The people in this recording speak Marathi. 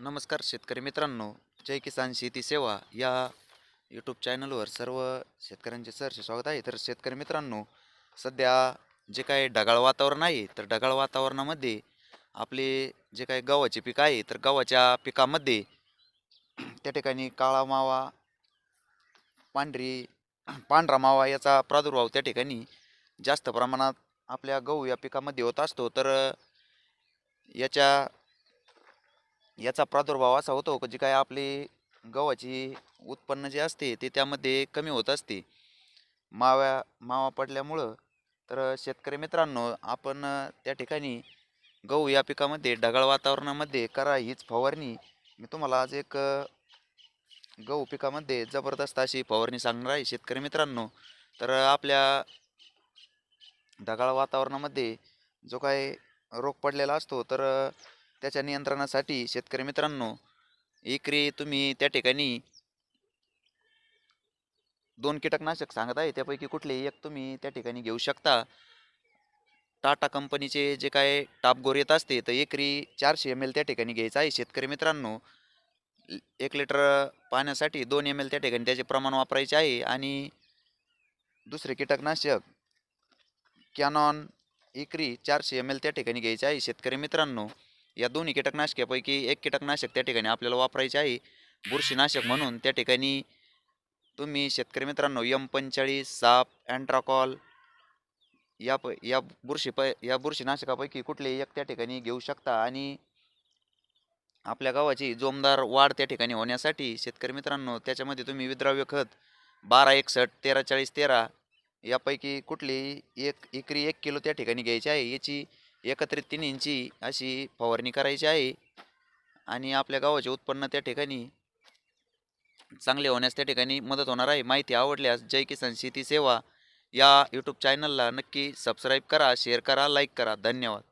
नमस्कार शेतकरी मित्रांनो. जय किसान शेती सेवा या यूट्यूब चॅनलवर सर्व शेतकऱ्यांचे सहर्ष स्वागत आहे. तर शेतकरी मित्रांनो, सध्या जे काही ढगाळ वातावरण आहे, तर ढगाळ वातावरणामध्ये आपले जे काही गव्हाचे पीक आहे, तर गव्हाच्या पिकामध्ये त्या ठिकाणी काळा मावा, पांढरी पांढरा मावा याचा प्रादुर्भाव त्या ठिकाणी जास्त प्रमाणात आपल्या गहू या पिकामध्ये होत असतो. तर याच्या याचा प्रादुर्भाव असा होतो की जी काय आपली गव्हाची उत्पन्न जे असते ते त्यामध्ये कमी होत असते मावा पडल्यामुळं. तर शेतकरी मित्रांनो, आपण त्या ठिकाणी गहू या पिकामध्ये ढगाळ वातावरणामध्ये करा हीच फवारणी. मी तुम्हाला आज एक गहू पिकामध्ये जबरदस्त अशी फवारणी सांगणार आहे शेतकरी मित्रांनो. तर आपल्या ढगाळ वातावरणामध्ये जो काही रोग पडलेला असतो, तर त्याच्या नियंत्रणासाठी शेतकरी मित्रांनो, एकरी तुम्ही त्या ठिकाणी 2 कीटकनाशक सांगत आहे, त्यापैकी कुठलेही एक तुम्ही त्या ठिकाणी घेऊ शकता. टाटा कंपनीचे जे काय टापगोर येत असते, तर एकरी 400 ml त्या ठिकाणी घ्यायचं आहे शेतकरी मित्रांनो. 1 लिटर पाण्यासाठी 2 ml त्या ठिकाणी त्याचे प्रमाण वापरायचे आहे. आणि दुसरे कीटकनाशक कॅनॉन एकरी 400 ml त्या ठिकाणी घ्यायचे आहे शेतकरी मित्रांनो. या दोन्ही कीटकनाशकापैकी एक कीटकनाशक त्या ठिकाणी आपल्याला वापरायचे आहे बुरशीनाशक म्हणून. त्या ठिकाणी तुम्ही शेतकरी मित्रांनो M45, साप, अँट्राकॉल या बुरशीनाशकापैकी कुठलेही एक त्या ठिकाणी घेऊ शकता. आणि आपल्या गावाची जोमदार वाढ त्या ठिकाणी होण्यासाठी शेतकरी मित्रांनो, त्याच्यामध्ये तुम्ही विद्राव्य खत 1261 1340 13 यापैकी कुठलीही एक एकरी 1 किलो त्या ठिकाणी घ्यायची आहे. याची एकत्रित 3 इंची अशी फवारणी करायची आहे. आणि आपल्या गावाचे उत्पन्न त्या ठिकाणी चांगले होण्यास त्या ठिकाणी मदत होणार आहे. माहिती आवडल्यास जय किसान शेती सेवा या यूट्यूब चॅनलला नक्की सबस्क्राईब करा, शेअर करा, लाईक करा. धन्यवाद.